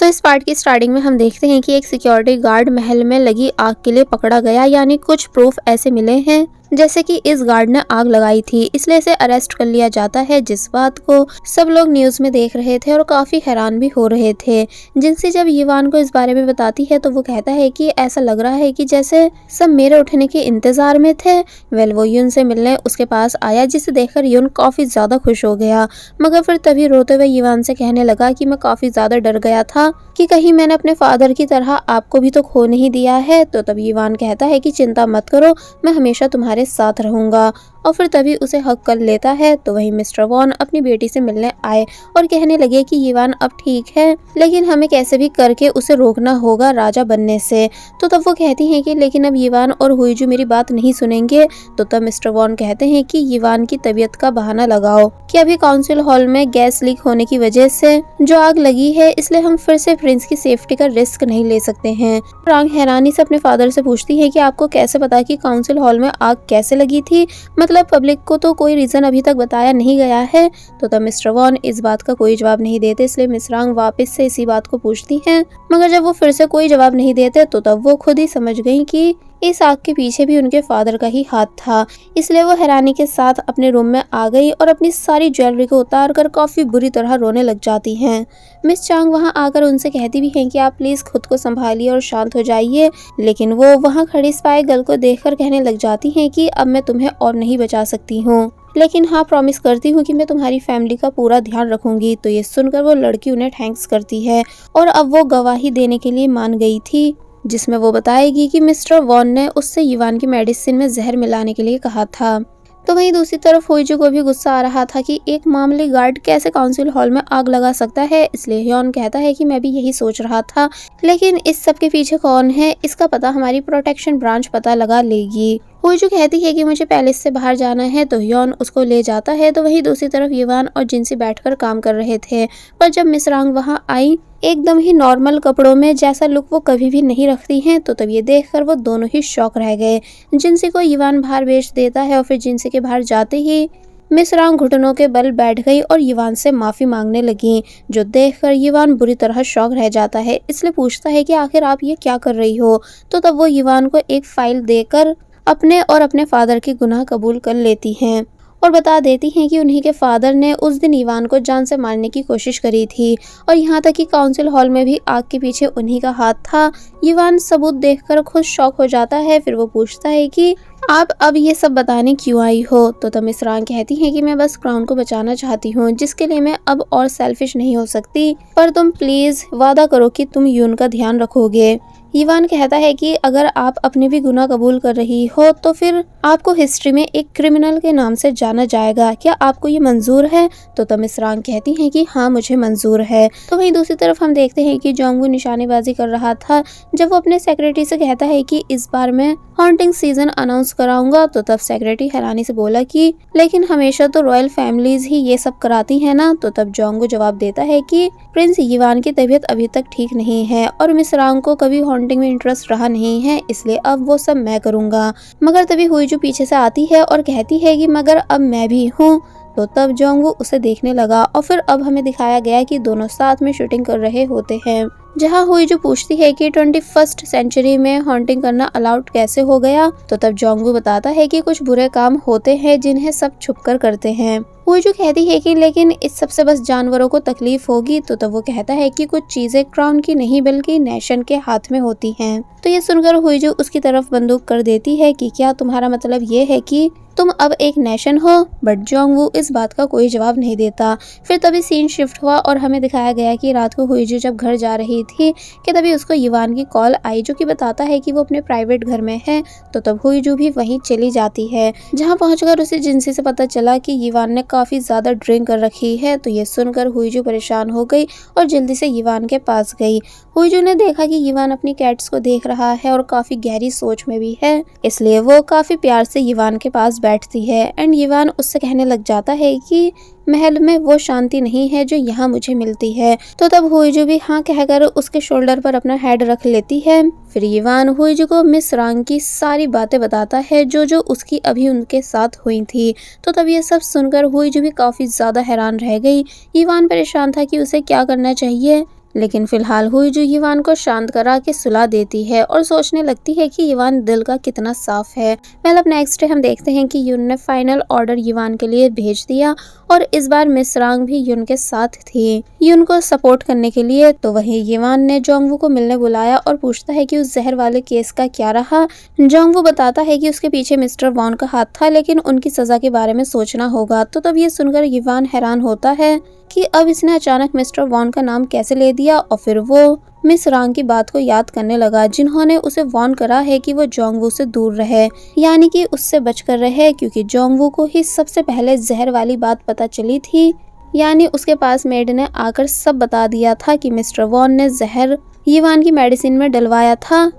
इस पार्ट की स्टार्टिंग में हम देखते हैं कि एक सिक्योरिटी गार्ड महल में लगी आग के लिए पकड़ा गया, यानी कुछ प्रूफ ऐसे मिले हैं जैसे कि इस गार्ड ने आग लगाई थी, इसलिए इसे अरेस्ट कर लिया जाता है। जिस बात को सब लोग न्यूज में देख रहे थे और काफी हैरान भी हो रहे थे। जिनसी जब युवान को इस बारे में बताती है तो वो कहता है कि ऐसा लग रहा है कि जैसे सब मेरे उठने के इंतजार में थे। वो यून से मिलने उसके पास आया, जिसे देखकर यून काफी ज्यादा खुश हो गया, मगर फिर तभी रोते हुए युवान से कहने लगा कि मैं काफी ज्यादा डर गया था कि कहीं मैंने अपने फादर की तरह आपको भी तो खो नहीं दिया है। तो तब युवान कहता है कि चिंता मत करो, मैं हमेशा तुम्हारे साथ रहूंगा, और फिर तभी उसे हक कर लेता है। तो वही मिस्टर वॉन अपनी बेटी से मिलने आए और कहने लगे कि युवान अब ठीक है, लेकिन हमें कैसे भी करके उसे रोकना होगा राजा बनने से। तो तब वो कहती हैं कि लेकिन अब युवान और हुईजू मेरी बात नहीं सुनेंगे। तो तब मिस्टर वॉन कहते हैं कि युवान की तबीयत का बहाना लगाओ कि अभी काउंसिल हॉल में गैस लीक होने की वजह से जो आग लगी है, इसलिए हम फिर से प्रिंस की सेफ्टी का रिस्क नहीं ले सकते हैं। रांग हैरानी से अपने फादर से पूछती है कि आपको कैसे पता कि काउंसिल हॉल में आग कैसे लगी थी, मतलब पब्लिक को तो कोई रीजन अभी तक बताया नहीं गया है। तो तब मिस्टर वॉन इस बात का कोई जवाब नहीं देते, इसलिए मिस रांग वापस से इसी बात को पूछती हैं, मगर जब वो फिर से कोई जवाब नहीं देते तो तब वो खुद ही समझ गई कि इस आग के पीछे भी उनके फादर का ही हाथ था। इसलिए वो हैरानी के साथ अपने रूम में आ गई और अपनी सारी ज्वेलरी को उतार कर काफी बुरी तरह रोने लग जाती हैं। मिस चांग वहां आकर उनसे कहती भी हैं कि आप प्लीज खुद को संभालिए और शांत हो जाइए, लेकिन वो वहां खड़ी स्पाई गर्ल को देखकर कहने लग जाती हैं कि अब मैं तुम्हें और नहीं बचा सकती हूँ, लेकिन हाँ प्रॉमिस करती हूँ कि मैं तुम्हारी फैमिली का पूरा ध्यान रखूंगी। तो ये सुनकर वो लड़की उन्हें थैंक्स करती है और अब वो गवाही देने के लिए मान गई थी, जिसमें वो बताएगी कि मिस्टर वॉन ने उससे युवान की मेडिसिन में जहर मिलाने के लिए कहा था। तो वहीं दूसरी तरफ हुईजू को भी गुस्सा आ रहा था कि एक मामूली गार्ड कैसे काउंसिल हॉल में आग लगा सकता है। इसलिए ह्योन कहता है कि मैं भी यही सोच रहा था, लेकिन इस सब के पीछे कौन है इसका पता हमारी प्रोटेक्शन ब्रांच पता लगा लेगी। हुईजू कहती है कि मुझे पैलेस से बाहर जाना है, तो ह्योन उसको ले जाता है। तो वहीं दूसरी तरफ युवान और जिनसी बैठकर काम कर रहे थे, पर जब मिस रांग वहां आई एकदम ही नॉर्मल कपड़ों में, जैसा लुक वो कभी भी नहीं रखती हैं, तो तब ये देखकर वो दोनों ही शॉक रह गए। जिनसी को युवान बाहर भेज देता है और फिर जिनसी के बाहर जाते ही मिस रांग घुटनों के बल बैठ गई और युवान से माफी मांगने लगी, जो देखकर युवान बुरी तरह शॉक रह जाता है। इसलिए पूछता है कि आखिर आप ये क्या कर रही हो। तो तब वो युवान को एक फाइल देकर अपने और अपने फादर के गुनाह कबूल कर लेती हैं और बता देती हैं कि उन्हीं के फादर ने उस दिन युवान को जान से मारने की कोशिश करी थी, और यहाँ तक कि काउंसिल हॉल में भी आग के पीछे उन्हीं का हाथ था। युवान सबूत देखकर खुद शॉक हो जाता है। फिर वो पूछता है कि आप अब ये सब बताने क्यों आई हो। तो तब मिस रांग कहती हैं कि मैं बस क्राउन को बचाना चाहती हूँ, जिसके लिए मैं अब और सेल्फिश नहीं हो सकती, पर तुम प्लीज वादा करो कि तुम यून का ध्यान रखोगे। युवान कहता है कि अगर आप अपने भी गुनाह कबूल कर रही हो तो फिर आपको हिस्ट्री में एक क्रिमिनल के नाम से जाना जाएगा, क्या आपको ये मंजूर है। तो तब मिस रांग कहती हैं कि हाँ मुझे मंजूर है। तो वहीं दूसरी तरफ हम देखते हैं कि जोंगवू निशानेबाजी कर रहा था जब वो अपने सेक्रेटरी से कहता है कि इस बार मैं हॉन्टिंग सीजन अनाउंस कराऊंगा। तो तब सेक्रेटरी हैरानी से बोला कि लेकिन हमेशा तो रॉयल फैमिलीज ही ये सब कराती है ना। तो तब जोंगवू जवाब देता है कि प्रिंस युवान की तबीयत अभी तक ठीक नहीं है और मिस रांग को कभी हॉन्टिंग में इंटरेस्ट रहा नहीं है, इसलिए अब वो सब मैं करूंगा। मगर तभी हुईजू पीछे से आती है और कहती है कि मगर अब मैं भी हूँ। तो तब जोंगवू उसे देखने लगा और फिर अब हमें दिखाया गया कि दोनों साथ में शूटिंग कर रहे होते हैं, जहाँ हुईजू पूछती है कि 21st सेंचुरी में हॉन्टिंग करना अलाउड कैसे हो गया। तो तब जोंगवू बताता है कि कुछ बुरे काम होते हैं जिन्हें सब छुपकर करते हैं। हुईजू कहती है कि लेकिन इस सबसे बस जानवरों को तकलीफ होगी। तो तब वो कहता है कि कुछ चीजें क्राउन की नहीं बल्कि नेशन के हाथ में होती हैं। तो ये सुनकर हुईजू उसकी तरफ बंदूक कर देती है कि क्या तुम्हारा मतलब ये है कि तुम अब एक नेशन हो। बट जोंगवू इस बात का कोई जवाब नहीं देता। फिर तभी सीन शिफ्ट हुआ और हमें दिखाया गया कि रात को हुईजू जब घर जा रही थी कि तभी उसको युवान की कॉल आई, जो कि बताता है कि वो अपने प्राइवेट घर में है। तो तब हुईजू भी वहीं चली जाती है, जहां पहुंचकर उसे जिनसी से पता चला कि युवान ने काफी ज्यादा ड्रिंक कर रखी है। तो ये सुनकर हुईजू परेशान हो गई और जल्दी से युवान के पास गई। हुईजू ने देखा कि युवान अपनी कैट्स को देख रहा है और काफी गहरी सोच में भी है, इसलिए वो काफी प्यार से युवान के पास बैठती है एंड युवान उससे कहने लग जाता है कि महल में वो शांति नहीं है जो यहाँ मुझे मिलती है। तो तब हुईजू भी हाँ कहकर उसके शोल्डर पर अपना हेड रख लेती है। फिर युवान हुईजू को मिस रांग की सारी बातें बताता है जो जो उसकी अभी उनके साथ हुई थी। तो तब ये सब सुनकर हुईजू भी काफी ज्यादा हैरान रह गई। युवान परेशान था कि उसे क्या करना चाहिए, लेकिन फिलहाल हुई जो युवान को शांत करा के सुला देती है और सोचने लगती है कि युवान दिल का कितना साफ है। अब नेक्स्ट डे हम देखते हैं कि युन ने फाइनल ऑर्डर युवान के लिए भेज दिया और इस बार मिस रांग भी युन के साथ थी युन को सपोर्ट करने के लिए। तो वहीं युवान ने जोंगवू को मिलने बुलाया और पूछता है कि उस जहर वाले केस का क्या रहा। जोंगवू बताता है कि उसके पीछे मिस्टर वॉन का हाथ था, लेकिन उनकी सजा के बारे में सोचना होगा। तो तब ये सुनकर युवान हैरान होता है कि अब इसने अचानक मिस्टर वॉन का नाम कैसे ले दिया और फिर वो मिस रांग की बात को याद करने लगा, जिन्होंने उसे वार्न करा है कि वो जोंगवू से दूर रहे, यानी कि उससे बचकर रहे, क्योंकि जोंगवू को ही सबसे पहले जहर वाली बात पता चली थी। यानी उसके पास मेड ने आकर सब बता दिया था कि मिस्टर वॉन ने जहर युवान की मेडिसिन में डलवाया था,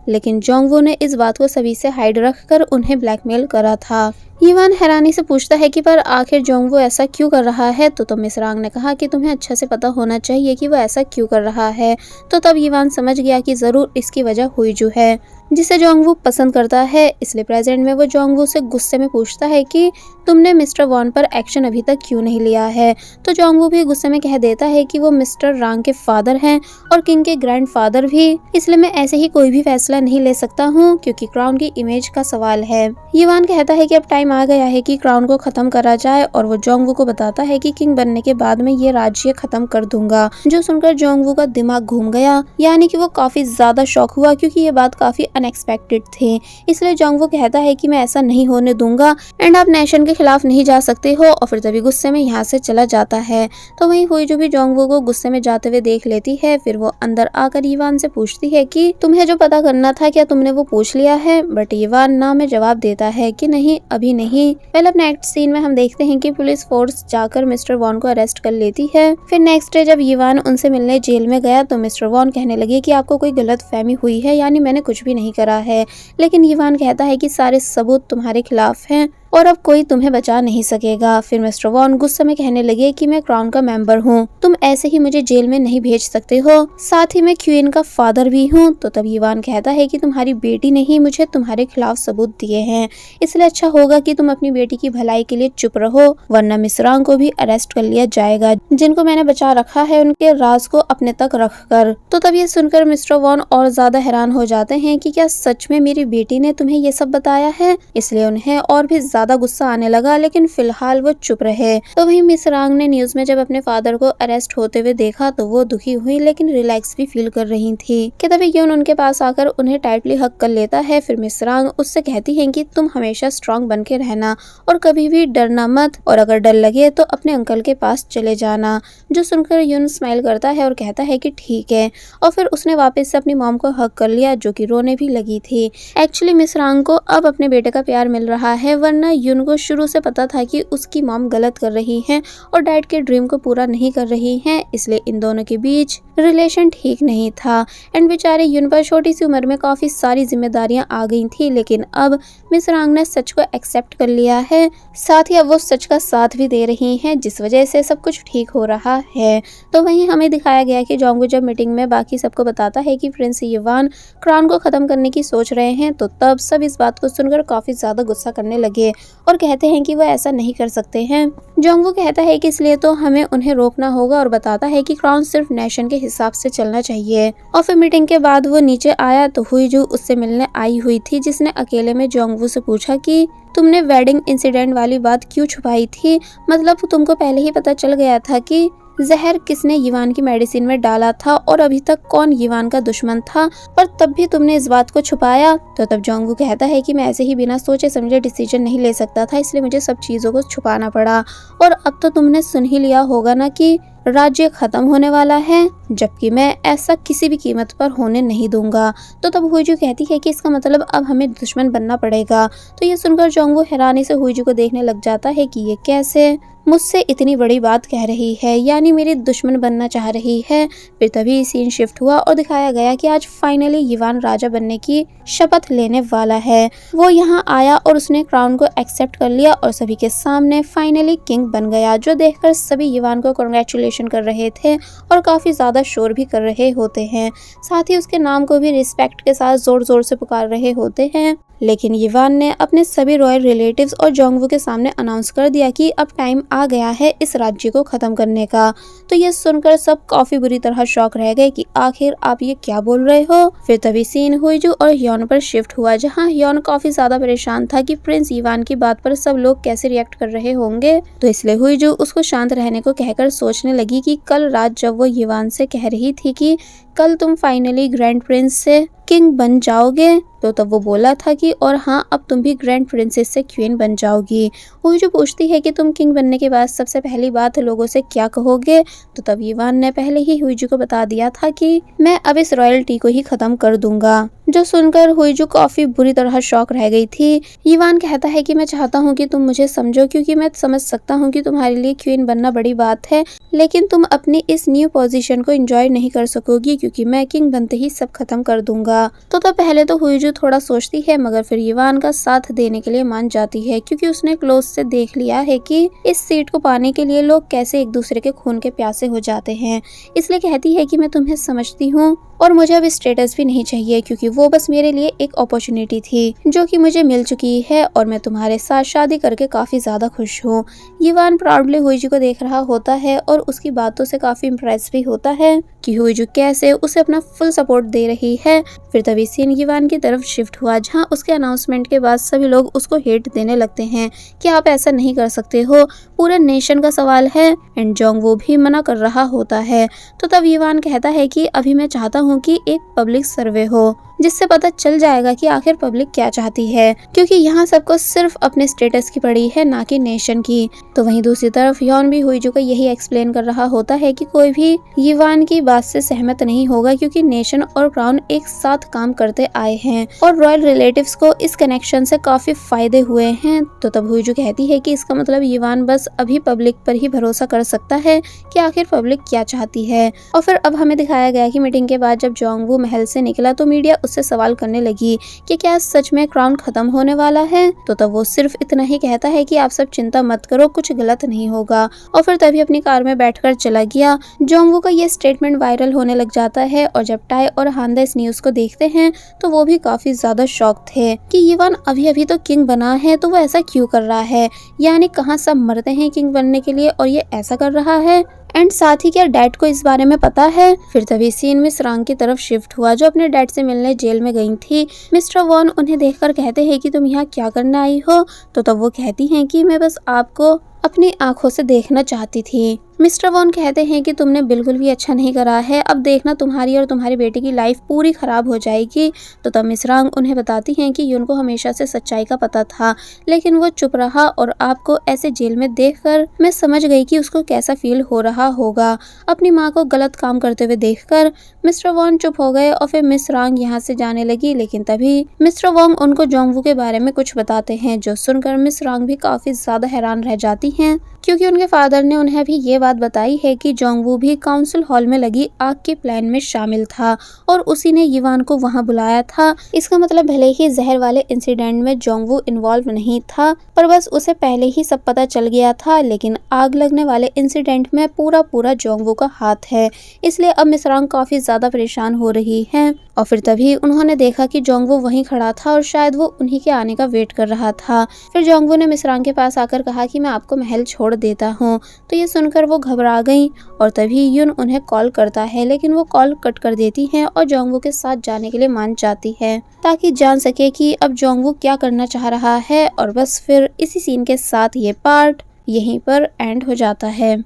लेकिन जोंगवू ने इस बात को सभी से हाइड रखकर उन्हें ब्लैकमेल करा था। युवान हैरानी से पूछता है कि पर आखिर जोंगवू ऐसा क्यों कर रहा है। तो मिस रांग ने कहा कि तुम्हें अच्छा से पता होना चाहिए कि वो ऐसा क्यों कर रहा है। तो तब युवान समझ गया कि जरूर इसकी वजह हुईजू है, जिसे जोंगवू पसंद करता है। इसलिए प्रेजेंट में वो जोंगवू से गुस्से में पूछता है कि तुमने मिस्टर वॉन पर एक्शन अभी तक क्यों नहीं लिया है। तो जोंगवू भी गुस्से में कह देता है कि वो मिस्टर रांग के फादर हैं और किंग के ग्रैंडफादर भी, इसलिए मैं ऐसे ही कोई भी फैसला नहीं ले सकता हूँ, क्योंकि क्राउन की इमेज का सवाल है। युवान कहता है कि अब टाइम आ गया है कि क्राउन को खत्म करा जाए और वो जोंगवू को बताता है कि किंग बनने के बाद में ये राज्य खत्म कर दूंगा। जो सुनकर जोंगवू का दिमाग घूम गया, यानी कि वो काफी ज्यादा शॉक हुआ, क्योंकि ये बात काफी अनएक्सपेक्टेड थी। इसलिए जोंगवू कहता है कि मैं ऐसा नहीं होने दूंगा एंड आप नेशन के खिलाफ नहीं जा सकते हो, और फिर तभी गुस्से में यहाँ से चला जाता है। तो वहीं हुई जो भी जोंगवू को गुस्से में जाते हुए देख लेती है। फिर वो अंदर आकर युवान से पूछती है कि तुम्हें जो पता करना था क्या तुमने वो पूछ लिया है। बट युवान ना में जवाब देता है कि नहीं, अभी नहीं। अब नेक्स्ट सीन में हम देखते हैं कि पुलिस फोर्स जाकर मिस्टर वॉन को अरेस्ट कर लेती है। फिर नेक्स्ट डे जब युवान उनसे मिलने जेल में गया तो मिस्टर वॉन कहने लगे कि आपको कोई गलत फहमी हुई है, यानी मैंने कुछ भी नहीं करा है। लेकिन युवान कहता है कि सारे सबूत तुम्हारे खिलाफ हैं और अब कोई तुम्हें बचा नहीं सकेगा। फिर मिस्टर वॉन गुस्से में कहने लगे कि मैं क्राउन का मेंबर हूँ, तुम ऐसे ही मुझे जेल में नहीं भेज सकते हो, साथ ही मैं क्वीन का फादर भी हूँ। तो तब युवान कहता है कि तुम्हारी बेटी ने ही मुझे तुम्हारे खिलाफ सबूत दिए हैं, इसलिए अच्छा होगा कि तुम अपनी बेटी की भलाई के लिए चुप रहो, वरना मिस रांग को भी अरेस्ट कर लिया जाएगा, जिनको मैंने बचा रखा है उनके राज को अपने तक रखकर। तो तब ये सुनकर मिस्टर वॉन और ज्यादा हैरान हो जाते हैं कि क्या सच में मेरी बेटी ने तुम्हें ये सब बताया है। इसलिए उन्हें और भी ज्यादा गुस्सा आने लगा, लेकिन फिलहाल वो चुप रहे। तो वहीं मिस रांग ने न्यूज में जब अपने फादर को अरेस्ट होते हुए देखा तो वो दुखी हुई, लेकिन रिलैक्स भी फील कर रही थी कि तभी यून उनके पास आकर उन्हें टाइटली हक कर लेता है। फिर मिस रांग उससे कहती है कि तुम हमेशा स्ट्रांग बन के रहना और कभी भी डरना मत, और अगर डर लगे तो अपने अंकल के पास चले जाना। जो सुनकर यून स्माइल करता है और कहता है कि ठीक है, और फिर उसने वापस से अपनी मॉम को हक कर लिया, जो कि रोने भी लगी थी। एक्चुअली मिस रांग को अब अपने बेटे का प्यार मिल रहा है, वरना यून को शुरू से पता था कि उसकी मॉम गलत कर रही है और डैड के ड्रीम को पूरा नहीं कर रही है, इसलिए इन दोनों के बीच रिलेशन ठीक नहीं था। एंड बेचारे यून पर छोटी सी उम्र में काफी सारी जिम्मेदारियां आ गई थी, लेकिन अब मिस रांग ने सच को एक्सेप्ट कर लिया है, साथ ही अब वो सच का साथ भी दे रही हैं, जिस वजह से सब कुछ ठीक हो रहा है। तो वहीं हमें दिखाया गया कि जोंगवू जब मीटिंग में बाकी सबको बताता है कि प्रिंस युवान क्राउन को खत्म करने की सोच रहे हैं, तो तब सब इस बात को सुनकर काफी ज्यादा गुस्सा करने लगे और कहते हैं कि वो ऐसा नहीं कर सकते हैं। जोंगवू कहता है कि इसलिए तो हमें उन्हें रोकना होगा और बताता है कि क्राउन सिर्फ नेशन के हिसाब से चलना चाहिए। और फिर मीटिंग के बाद वो नीचे आया तो हुई जो उससे मिलने आई हुई थी, जिसने अकेले में जोंगवू से पूछा कि तुमने वेडिंग इंसिडेंट वाली बात क्यों छुपाई थी, मतलब तुमको पहले ही पता चल गया था कि जहर किसने युवान की मेडिसिन में डाला था और अभी तक कौन युवान का दुश्मन था, पर तब भी तुमने इस बात को छुपाया। तो तब जोंगवू कहता है कि मैं ऐसे ही बिना सोचे समझे डिसीजन नहीं ले सकता था, इसलिए मुझे सब चीजों को छुपाना पड़ा, और अब तो तुमने सुन ही लिया होगा ना कि राज्य खत्म होने वाला है, जबकि मैं ऐसा किसी भी कीमत पर होने नहीं दूंगा। तो तब हुईजू कहती है कि इसका मतलब अब हमें दुश्मन बनना पड़ेगा। तो ये सुनकर जोंगवू हैरानी से हुईजू को देखने लग जाता है कि ये कैसे मुझसे इतनी बड़ी बात कह रही है, यानी मेरी दुश्मन बनना चाह रही है। फिर तभी सीन शिफ्ट हुआ और दिखाया गया कि आज फाइनली युवान राजा बनने की शपथ लेने वाला है। वो यहाँ आया और उसने क्राउन को एक्सेप्ट कर लिया और सभी के सामने फाइनली किंग बन गया, जो देखकर सभी युवान को कांग्रेचुलेशन कर रहे थे और काफी ज्यादा शोर भी कर रहे होते हैं। साथ ही उसके नाम को भी रिस्पेक्ट के साथ जोर जोर से पुकार रहे होते हैं। लेकिन यीवान ने अपने सभी रॉयल रिलेटिव्स और जोंगवू के सामने अनाउंस कर दिया कि अब टाइम आ गया है इस राज्य को खत्म करने का। तो ये सुनकर सब काफी बुरी तरह शॉक रह गए कि आखिर आप ये क्या बोल रहे हो। फिर तभी सीन हुईजू और ह्योन पर शिफ्ट हुआ, जहाँ ह्योन काफी ज्यादा परेशान था कि प्रिंस यीवान की बात पर सब लोग कैसे रिएक्ट कर रहे होंगे। तो इसलिए हुईजू उसको शांत रहने को कहकर सोचने लगी कि कल रात जब वो यीवान से कह रही थी कि कल तुम फाइनली ग्रैंड प्रिंस से किंग बन जाओगे, तो तब वो बोला था कि और हाँ अब तुम भी ग्रैंड प्रिंसेस से क्वीन बन जाओगी। हुईजू पूछती है कि तुम किंग बनने के बाद सबसे पहली बात लोगों से क्या कहोगे। तो तब यीवान ने पहले ही हुईजू को बता दिया था कि मैं अब इस रॉयल्टी को ही खत्म कर दूंगा। जो सुनकर हुईजू काफी बुरी तरह शॉक रह गई थी। यीवान कहता है कि मैं चाहता हूँ कि तुम मुझे समझो, क्योंकि मैं समझ सकता हूँ कि तुम्हारे लिए क्वीन बनना बड़ी बात है, लेकिन तुम अपनी इस न्यू पोजीशन को एंजॉय नहीं कर सकोगी क्योंकि मैं किंग बनते ही सब खत्म कर दूंगा। तो तब पहले तो हुईजू थोड़ा सोचती है, मगर फिर यीवान का साथ देने के लिए मान जाती है, क्योंकि उसने क्लोज से देख लिया है कि इस सीट को पाने के लिए लोग कैसे एक दूसरे के खून के प्यासे हो जाते हैं। इसलिए कहती है कि मैं तुम्हें समझती हूँ और मुझे अब स्टेटस भी नहीं चाहिए, क्योंकि वो बस मेरे लिए एक अपॉर्चुनिटी थी जो कि मुझे मिल चुकी है और मैं तुम्हारे साथ शादी करके काफी ज्यादा खुश हूँ। यीवान प्राउडली हुईजू को देख रहा होता है और उसकी बातों से काफी इम्प्रेस भी होता है कि हुईजू कैसे उसे अपना फुल सपोर्ट दे रही है। फिर तभी सीन यीवान की तरफ शिफ्ट हुआ, जहाँ उसके अनाउंसमेंट के बाद सभी लोग उसको हेट देने लगते हैं कि आप ऐसा नहीं कर सकते हो, पूरे नेशन का सवाल है। एंड जोंगवू भी मना कर रहा होता है। तो तब यीवान कहता है कि अभी मैं चाहता हूँ कि एक पब्लिक सर्वे हो, जिससे पता चल जाएगा कि आखिर पब्लिक क्या चाहती है, क्योंकि यहाँ सबको सिर्फ अपने स्टेटस की पड़ी है, ना कि नेशन की। तो वहीं दूसरी तरफ ह्योन भी हुईजू को यही एक्सप्लेन कर रहा होता है कि कोई भी यीवान की बात से सहमत नहीं होगा, क्योंकि नेशन और क्राउन एक साथ काम करते आए हैं और रॉयल रिलेटिव्स को इस कनेक्शन से काफी फायदे हुए हैं। तो तब हुईजू कहती है कि इसका मतलब यीवान बस अभी पब्लिक पर ही भरोसा कर सकता है कि आखिर पब्लिक क्या चाहती है। और फिर अब हमें दिखाया गया कि मीटिंग के बाद जब जोंगवू महल से निकला तो मीडिया उससे सवाल करने लगी कि क्या सच में क्राउन खत्म होने वाला है। तो तब वो सिर्फ इतना ही कहता है कि आप सब चिंता मत करो, कुछ गलत नहीं होगा। और फिर तभी अपनी कार में बैठकर चला गया। जोंगवू का ये स्टेटमेंट वायरल होने लग जाता है और जब टाई और हांदा इस न्यूज को देखते हैं तो वो भी काफी ज्यादा शॉक थे कि यीवान अभी अभी तो किंग बना है, तो वो ऐसा क्यों कर रहा है, यानी कहाँ सब मरते हैं किंग बनने के लिए और ये ऐसा कर रहा है। एंड साथ ही क्या डैड को इस बारे में पता है। फिर तभी सीन मिस रांग की तरफ शिफ्ट हुआ, जो अपने डैड से मिलने जेल में गई थी। मिस्टर वॉन उन्हें देखकर कहते हैं कि तुम यहाँ क्या करने आई हो। तो तब वो कहती हैं कि मैं बस आपको अपनी आंखों से देखना चाहती थी। मिस्टर वॉन कहते हैं कि तुमने बिल्कुल भी अच्छा नहीं करा है, अब देखना तुम्हारी और तुम्हारी बेटी की लाइफ पूरी खराब हो जाएगी। तो तब मिस रांग उन्हें बताती हैं कि यून को हमेशा से सच्चाई का पता था, लेकिन वो चुप रहा और आपको ऐसे जेल में देखकर मैं समझ गई कि उसको कैसा फील हो रहा होगा अपनी माँ को गलत काम करते हुए देखकर। मिस्टर वॉन चुप हो गए और फिर मिस रांग यहाँ से जाने लगी, लेकिन तभी मिस्टर वॉन्ग उनको जोंगवू के बारे में कुछ बताते हैं, जो सुनकर मिस रांग भी काफी ज्यादा हैरान रह जाती हैं, क्योंकि उनके फादर ने उन्हें भी ये बात बताई है कि जोंगवू भी काउंसिल हॉल में लगी आग के प्लान में शामिल था और उसी ने यीवान को वहां बुलाया था। इसका मतलब भले ही जहर वाले इंसिडेंट में जोंगवू इन्वॉल्व नहीं था, पर बस उसे पहले ही सब पता चल गया था, लेकिन आग लगने वाले इंसिडेंट में पूरा जोंगवू का हाथ है। इसलिए अब मिस रांग काफी ज्यादा परेशान हो रही है। और फिर तभी उन्होंने देखा कि जोंगवू वहीं खड़ा था और शायद वो उन्हीं के आने का वेट कर रहा था। फिर जोंगवू ने मिस रांग के पास आकर कहा कि मैं आपको महल छोड़ देता हूँ। तो ये सुनकर वो घबरा गई और तभी यून उन्हें कॉल करता है, लेकिन वो कॉल कट कर देती है और जोंगवू के साथ जाने के लिए मान जाती है, ताकि जान सके कि अब जोंगवू क्या करना चाह रहा है। और बस फिर इसी सीन के साथ ये पार्ट यहीं पर एंड हो जाता है।